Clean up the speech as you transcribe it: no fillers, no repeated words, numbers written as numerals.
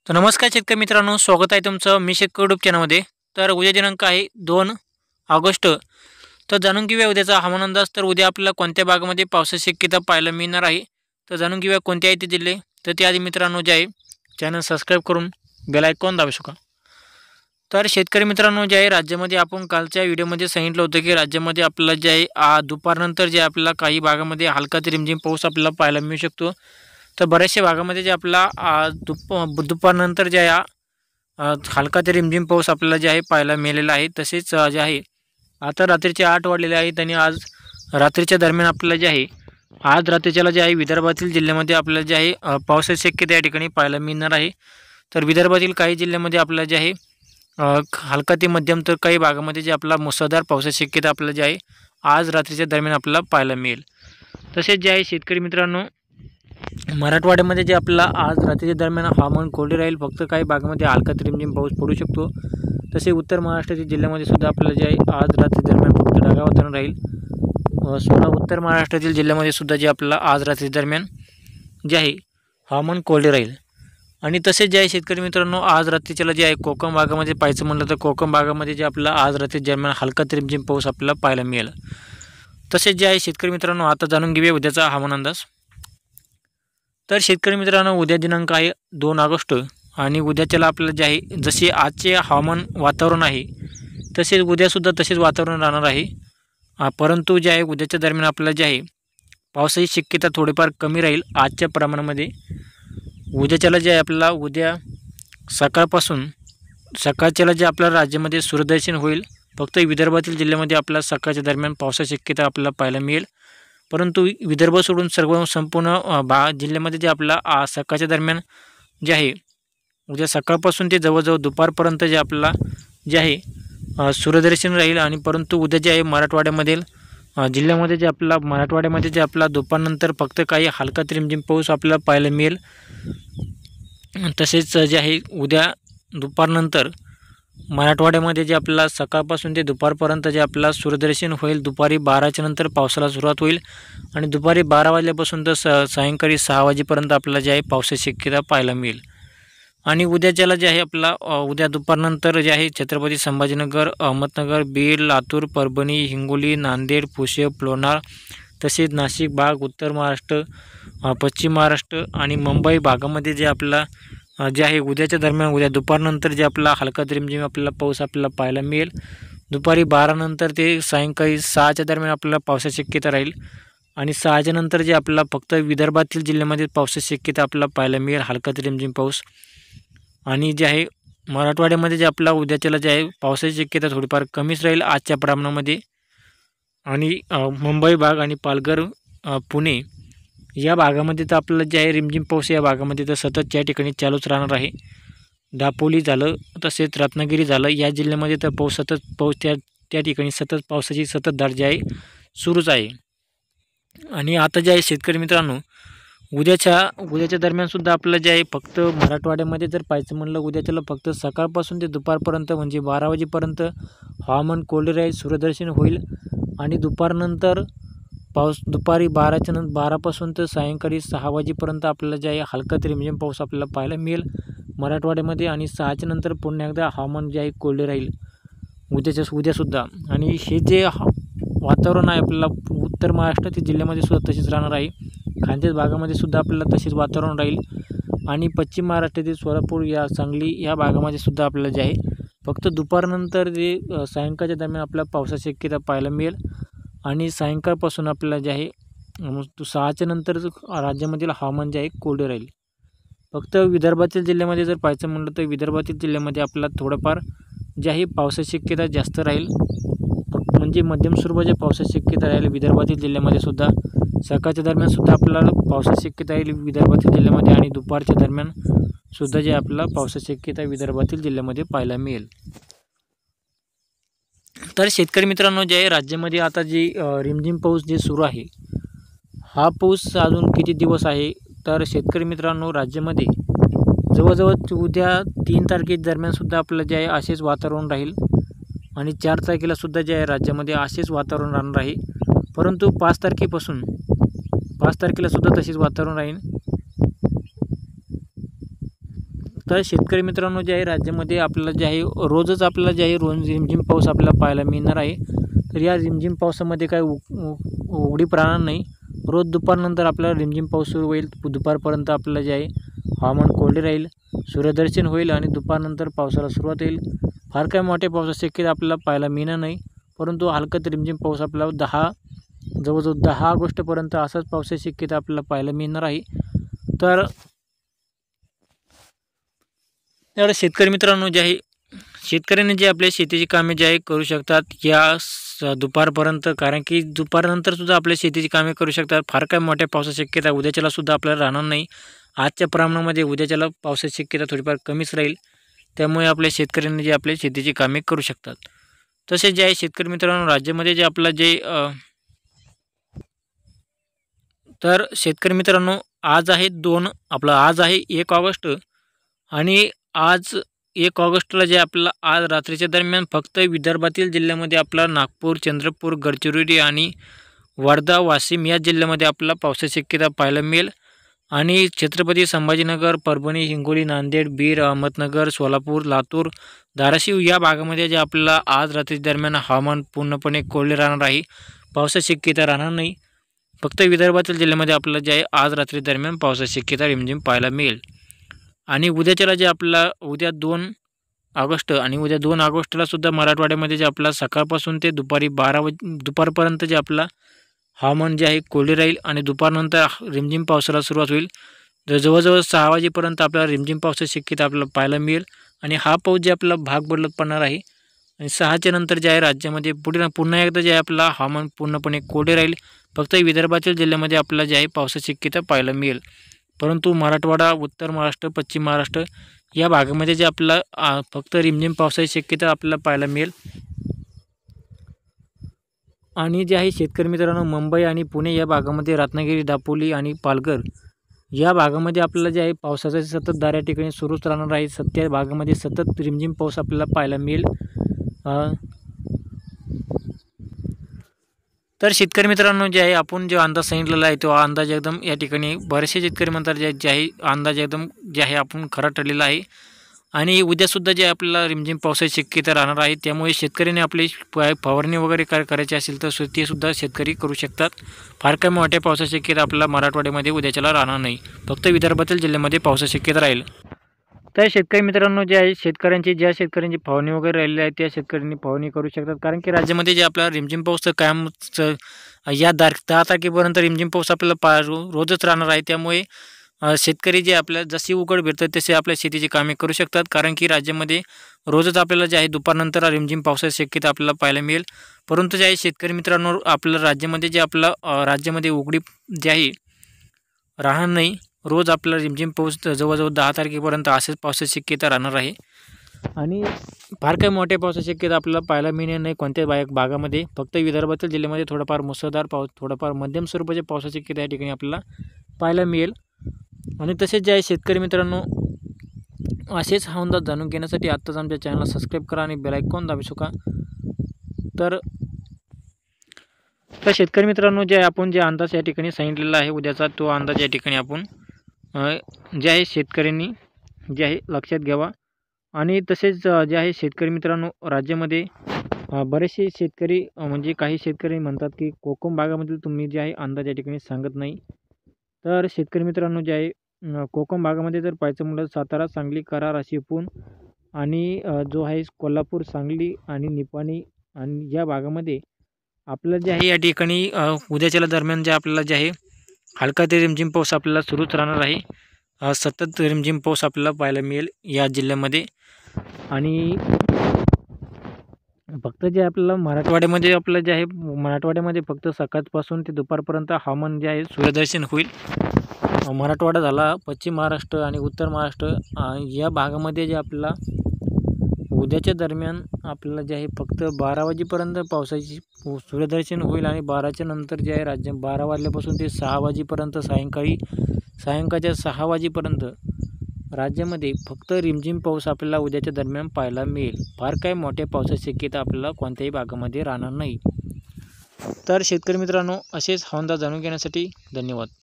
तर नमस्कार शेतकरी मित्रांनो, स्वागत आहे तुमचं मी शेतकरी यूट्यूब चॅनलमध्ये. तर उद्या दिनांक आहे 2 ऑगस्ट. तर जाणून घेऊया उद्याचा हवामान अंदाज. तर उद्या आपल्याला कोणत्या भागामध्ये पावसाची शक्यता पाहायला मिळणार आहे, तर जाणून घेऊया कोणते आहे ते जिल्हे. तर त्याआधी मित्रांनो जे आहे चॅनल सबस्क्राईब करून बेल आयकॉन दाबू शका. तर शेतकरी मित्रांनो जे आहे राज्यामध्ये आपण कालच्या व्हिडिओमध्ये सांगितलं होतं की राज्यामध्ये आपल्याला जे आहे दुपारनंतर जे आपल्याला काही भागामध्ये हलका ते रिमझिम पाऊस आपल्याला पाहायला मिळू शकतो. तर बऱ्याचशा भागामध्ये जे आपला दुपारनंतर जे आहे हलका ते रिमझिम पाऊस आपल्याला जे आहे पाहायला मिळालेला आहे. तसेच जे आहे आता रात्रीचे 8 वाजलेले आहेत आणि आज रात्रीच्या दरम्यान आपल्याला जे आहे आज रात्रीच्याला जे आहे विदर्भातील जिल्ह्यामध्ये आपल्याला जे आहे पावसाची शक्यता या ठिकाणी पाहायला मिळणार आहे. तर विदर्भातील काही जिल्ह्यामध्ये आपल्याला जे आहे हलका ते मध्यम तर काही भागामध्ये जे आपला मुसळधार पावसाची शक्यता आपल्याला जे आहे आज रात्रीच्या दरम्यान आपल्याला पाहायला मिळेल. तसेच जे आहे शेतकरी मित्रांनो मराठवाड्यामध्ये जे आपला आज रात्रीच्या दरम्यान हवामान कोरडे राहील. फक्त काही भागामध्ये हलका ते रिमझिम पाऊस पडू शकतो. तसे उत्तर महाराष्ट्रातील जिल्ह्यामध्ये सुद्धा आपल्याला जे आहे आज रात्री दरम्यान फक्त ढगाळ वातावरण राहील. उत्तर महाराष्ट्रातील जिल्ह्यामध्ये सुद्धा जे आपल्याला आज रात्री दरम्यान जे आहे हवामान कोरडे राहील. आणि तसेच जे आहे शेतकरी मित्रांनो आज रात्रीच्याला जे आहे कोकण भागामध्ये पाहायचं म्हणलं तर कोकण भागामध्ये जे आपल्याला आज रात्री दरम्यान हलका ते रिमझिम पाऊस आपल्याला पाहायला मिळेल. तसेच जे आहे शेतकरी मित्रांनो आता जाणून घेऊया उद्याचा हवामान अंदाज. तर शेतकरी मित्रांनो उद्या दिनांक आहे 2 ऑगस्ट आणि उद्याच्याला आपल्याला जे आहे जसे आजचे हवामान वातावरण आहे तसेच उद्यासुद्धा तसेच वातावरण राहणार आहे. परंतु जे आहे उद्याच्या दरम्यान आपल्याला जे आहे पावसाची शक्यता थोडीफार कमी राहील आजच्या प्रमाणामध्ये. उद्याच्याला जे आहे आपल्याला उद्या सकाळपासून सकाळच्याला जे आपल्या राज्यामध्ये सूर्यदर्शन होईल. फक्त विदर्भातील जिल्ह्यामध्ये आपल्याला सकाळच्या दरम्यान पावसाची शक्यता आपल्याला पाहायला मिळेल. परंतु विदर्भ सोडून संपूर्ण जिल्ह्यामध्ये जे आपल्याला सकाळच्या दरम्यान जे आहे उद्या सकाळपासून ते जवळजवळ दुपारपर्यंत जे आपल्याला जे आहे सूर्यदर्शन राहील. आणि परंतु उद्या जे आहे मराठवाड्यामधील जिल्ह्यामध्ये जे आपल्याला मराठवाड्यामध्ये जे आपला दुपारनंतर फक्त काही हलका ते रिमझिम पाऊस आपल्याला पाहायला मिळेल. तसेच जे आहे उद्या दुपारनंतर मराठवाड्यामध्ये जे आपल्याला सकाळपासून ते दुपारपर्यंत जे आपल्याला सूर्यदर्शन होईल. दुपारी 12च्या नंतर पावसाला सुरुवात होईल आणि दुपारी 12 वाजल्यापासून तर सायंकाळी 6 वाजेपर्यंत आपल्याला जे आहे पावसाची शक्यता पाहायला मिळेल. आणि उद्याच्याला जे आहे आपला उद्या दुपारनंतर जे आहे छत्रपती संभाजीनगर, अहमदनगर, बीड, लातूर, परभणी, हिंगोली, नांदेड, पुणे, लोणार तसेच नाशिक भाग, उत्तर महाराष्ट्र, पश्चिम महाराष्ट्र आणि मुंबई भागामध्ये जे आपल्याला जे आहे उद्याच्या दरम्यान उद्या दुपारनंतर जे आपला हलका ते रिमझिम आपल्याला पाऊस आपल्याला पाहायला मिळेल. दुपारी 12 नंतर ते सायंकाळी 6च्या दरम्यान आपल्याला पावसाची शक्यता राहील. आणि 6च्या नंतर जे आपल्याला फक्त विदर्भातील जिल्ह्यामध्ये पावसाची शक्यता आपल्याला पाहायला मिळेल हलका ते रिमझिम पाऊस. आणि जे आहे मराठवाड्यामध्ये जे आपला उद्याच्याला जे आहे पावसाची शक्यता थोडीफार कमीच राहील आजच्या प्रमाणामध्ये. आणि मुंबई भाग आणि पालघर, पुणे या भागामध्ये तर आपल्याला जे आहे रिमझिम पाऊस या भागामध्ये तर सतत या ठिकाणी चालूच राहणार आहे. दापोली झालं तसेच रत्नागिरी झालं या जिल्ह्यामध्ये तर पाऊस त्या ठिकाणी सतत पावसाची धार जी आहे सुरूच आहे. आणि आता जे आहे शेतकरी मित्रांनो उद्याच्या दरम्यानसुद्धा आपल्याला जे आहे फक्त मराठवाड्यामध्ये जर पाहायचं म्हणलं उद्याच्याला फक्त सकाळपासून ते दुपारपर्यंत म्हणजे 12 वाजेपर्यंत हवामान कोरडे राहील, सूर्यदर्शन होईल. आणि दुपारनंतर दुपारी 12पासून तर सायंकाळी 6 वाजेपर्यंत आपल्याला जे आहे हलका ते रिमझिम पाऊस आपल्याला पाहायला मिळेल मराठवाड्यामध्ये. आणि 6च्या नंतर पुन्हा एकदा हवामान जे आहे कोरडे राहील उद्यासुद्धा. आणि हे जे वातावरण आहे आपल्याला उत्तर महाराष्ट्रातील जिल्ह्यामध्ये सुद्धा तसेच राहणार आहे. खानदेश भागामध्ये सुद्धा आपल्याला तसेच वातावरण राहील. आणि पश्चिम महाराष्ट्रातील सोलापूर या सांगली या भागामध्ये सुद्धा आपल्याला जे आहे फक्त दुपारनंतर जे सायंकाळच्या दरम्यान आपल्याला पावसाची शक्यता पाहायला मिळेल. आणि सायंकाळपासून आपल्याला जे आहे 6च्या नंतर राज्यामधील हवामान जे आहे कोरडे राहील. फक्त विदर्भातील जिल्ह्यामध्ये जर पाहायचं म्हणलं तर विदर्भातील जिल्ह्यामध्ये आपल्याला थोडंफार जे आहे पावसाची शक्यता जास्त राहील. म्हणजे मध्यम स्वरूपाच्या पावसाची शक्यता राहील विदर्भातील जिल्ह्यामध्ये सुद्धा. सकाळच्या दरम्यान सुद्धा आपल्याला पावसाची शक्यता राहील विदर्भातील जिल्ह्यामध्ये. आणि दुपारच्या दरम्यान सुद्धा जे आपल्याला पावसाची शक्यता विदर्भातील जिल्ह्यामध्ये पाहायला मिळेल. तर शेतकरी मित्रांनो जे आहे राज्यामध्ये आता जी रिमझिम पाऊस जे सुरू आहे हा पाऊस अजून किती दिवस आहे. तर शेतकरी मित्रांनो राज्यामध्ये जवळजवळ उद्या 3 तारखेच्या दरम्यानसुद्धा आपल्याला जे आहे असेच वातावरण राहील. आणि 4 तारखेलासुद्धा जे आहे राज्यामध्ये असेच वातावरण राहणार आहे. परंतु 5 तारखेलासुद्धा तसेच वातावरण राहील. तर शेतकरी मित्रांनो जे आहे राज्यामध्ये आपल्याला जे आहे रोजच आपल्याला जे आहे रोज रिमझिम पाऊस आपल्याला पाहायला मिळणार आहे। तर या रिमझिम पावसामध्ये काही उघडीप राहणार नाही। रोज दुपारनंतर आपल्याला रिमझिम पाऊस सुरू होईल। दुपारपर्यंत आपल्याला जे आहे हवामान कोरडे राहील, सूर्यदर्शन होईल आणि दुपारनंतर पावसाला सुरुवात होईल। फार काही मोठ्या पावसाची शक्यता आपल्याला पाहायला मिळणार नाही, परंतु हलका रिमझिम पाऊस आपल्याला जवळजवळ 10 ऑगस्टपर्यंत असाच पावसाची शक्यता आपल्याला पाहायला मिळणार आहे। तर शेतकरी मित्रांनो जे आहे शेतकऱ्यांनी जे आपल्या शेतीची कामे जे आहे करू शकतात या दुपारपर्यंत, कारण की दुपारनंतर सुद्धा आपल्या शेतीची कामे करू शकतात। फार काही मोठ्या पावसाची शक्यता उद्याच्याला सुद्धा आपल्याला राहणार नाही। आजच्या प्रमाणामध्ये उद्याच्याला पावसाची शक्यता थोडीफार कमीच राहील, त्यामुळे आपल्या शेतकऱ्यांनी जे आपल्या शेतीची कामे करू शकतात। तसेच जे आहे शेतकरी मित्रांनो राज्यामध्ये जे आपला जे तर शेतकरी मित्रांनो आज आहे 1 ऑगस्ट आणि आज 1 ऑगस्टला जे आपल्याला आज रात्रीच्या दरम्यान फक्त विदर्भातील जिल्ह्यामध्ये आपला नागपूर, चंद्रपूर, गडचिरोली आणि वर्धा, वाशिम या जिल्ह्यामध्ये आपल्याला पावसाची शक्यता पाहायला मिळेल। आणि छत्रपती संभाजीनगर, परभणी, हिंगोली, नांदेड, बीड, अहमदनगर, सोलापूर, लातूर, धाराशिव या भागामध्ये जे आपल्याला आज रात्री दरम्यान हवामान पूर्णपणे कोरडे राहणार आहे, पावसाची शक्यता राहणार नाही। फक्त विदर्भातील जिल्ह्यामध्ये आपल्याला जे आहे आज रात्री दरम्यान पावसाची शक्यता रिमझिम पाहायला मिळेल। आणि उद्याच्याला जे आपल्याला उद्या 2 ऑगस्ट आणि उद्या 2 ऑगस्टला सुद्धा मराठवाड्यामध्ये जे आपल्याला सकाळपासून ते दुपारपर्यंत जे आपला हवामान जे आहे कोरडे राहील आणि दुपारनंतर रिमझिम पावसाला सुरुवात होईल। जवळजवळ 6 वाजेपर्यंत आपल्याला रिमझिम पावसाची शक्यता आपल्याला पाहायला मिळेल आणि हा पाऊस जे आपल्याला भाग बदलत पडणार आहे आणि 6च्या नंतर जे आहे राज्यामध्ये पुन्हा एकदा जे आहे आपला हवामान पूर्णपणे कोरडे राहील। फक्त विदर्भातील जिल्ह्यामध्ये आपल्याला जे आहे पावसाची शक्यता पाहायला मिळेल, परंतु मराठवाडा, उत्तर महाराष्ट्र, पश्चिम महाराष्ट्र या भागामध्ये जे आपल्याला फक्त रिमझिम पावसाची शक्यता आपल्याला पाहायला मिळेल। आणि जे आहे शेतकरी मित्रांनो मुंबई आणि पुणे या भागामध्ये, रत्नागिरी, दापोली आणि पालघर या भागामध्ये आपल्याला जे आहे पावसाचा सततधार या ठिकाणी सुरूच राहणार आहे। त्या भागामध्ये सतत रिमझिम पाऊस आपल्याला पाहायला मिळेल। तर शेतकरी मित्रांनो जे आहे आपण जो अंदाज सांगितलेला आहे तो अंदाज एकदम या ठिकाणी बरेचसे शेतकरी म्हणतात जे आहे अंदाज एकदम जे आहे आपण खरा ठरलेला आहे। आणि उद्यासुद्धा जे आपल्याला रिमझिम पावसाची शक्यता राहणार आहे, त्यामुळे शेतकऱ्यांनी आपली फवारणी वगैरे करायची असेल तर ते सुद्धा शेतकरी करू शकतात। फार काही मोठ्या पावसाची शक्यता आपल्याला मराठवाड्यामध्ये उद्याच्याला राहणार नाही, फक्त विदर्भातील जिल्ह्यामध्ये पावसाची शक्यता राहील। तर शेतकरी मित्रांनो जे आहे ज्या शेतकऱ्यांची फवारणी वगैरे राहिलेली आहे त्या शेतकऱ्यांनी फवारणी करू शकतात, कारण की राज्यामध्ये जे आपला रिमझिम पाऊस कायम या 10 तारखेपर्यंत रिमझिम पाऊस आपल्याला रोजच राहणार आहे। त्यामुळे शेतकरी जे आपल्याला जशी उघड भेटतात तसे आपल्या शेतीची कामे करू शकतात, कारण की राज्यामध्ये रोजच आपल्याला जे आहे दुपारनंतर रिमझिम पावसाची शक्यता आपल्याला पाहायला मिळेल। परंतु जे आहे शेतकरी मित्रांनो आपल्या राज्यामध्ये जे राज्यामध्ये उघडीप जे आहे राहणार नाही। रोज आपल्याला रिमझिम पाऊस जवळजवळ 10 तारखेपर्यंत असेच पावसाची शक्यता राहणार आहे आणि फार काही मोठ्या पावसाची शक्यता आपल्याला पाहायला मिळणार नाही कोणत्याही भागामध्ये। फक्त विदर्भातील जिल्ह्यामध्ये थोडाफार मुसळधार पाऊस, थोडाफार मध्यम स्वरूपाच्या पावसाची शक्यता या ठिकाणी आपल्याला पाहायला मिळेल। आणि तसेच जे आहे शेतकरी मित्रांनो असेच हा अंदाज जाणून घेण्यासाठी आत्ताच आमच्या चॅनलला सबस्क्राईब करा आणि बेल आयकॉन दाबू शकता। तर शेतकरी मित्रांनो जे आपण जे अंदाज या ठिकाणी सांगितलेला आहे उद्याचा, तो अंदाज या ठिकाणी आपण जे आहे शेतकऱ्यांनी जे आहे लक्षात घ्यावा। आणि तसेच जे आहे शेतकरी मित्रांनो राज्यामध्ये बरेचसे शेतकरी म्हणजे काही शेतकरी म्हणतात की कोकम भागामध्ये तुम्ही जे आहे अंदाज या ठिकाणी सांगत नाही। तर शेतकरी मित्रांनो जे आहे कोकम भागामध्ये जर पाहायचं म्हटलं सातारा, सांगली, कराड, चिपळूण आणि जो आहे कोल्हापूर, सांगली आणि निपाणी आणि या भागामध्ये आपल्याला जे आहे या ठिकाणी उद्याच्या दरम्यान जे आपल्याला जे आहे हलका ते रिमझिम पाऊस आपल्याला सुरूच राहणार आहे। सतत रिमझिम पाऊस आपल्याला पाहायला मिळेल या जिल्ह्यामध्ये। आणि फक्त जे आपल्याला मराठवाड्यामध्ये आपलं जे आहे मराठवाड्यामध्ये फक्त सकाळपासून ते दुपारपर्यंत हवामान जे आहे सूर्यदर्शन होईल। मराठवाडा झाला, पश्चिम महाराष्ट्र आणि उत्तर महाराष्ट्र या भागामध्ये जे आपल्याला उद्याच्या दरम्यान आपल्याला जे आहे फक्त 12 वाजेपर्यंत पावसाची सूर्यदर्शन होईल आणि 12च्या नंतर जे आहे 12 वाजल्यापासून ते 6 वाजेपर्यंत सायंकाळच्या 6 वाजेपर्यंत राज्यामध्ये फक्त रिमझिम पाऊस आपल्याला उद्याच्या दरम्यान पाहायला मिळेल। फार काही मोठ्या पावसाची शक्यता आपल्याला कोणत्याही भागामध्ये राहणार नाही। तर शेतकरी मित्रांनो असेच हवामान जाणून घेण्यासाठी धन्यवाद।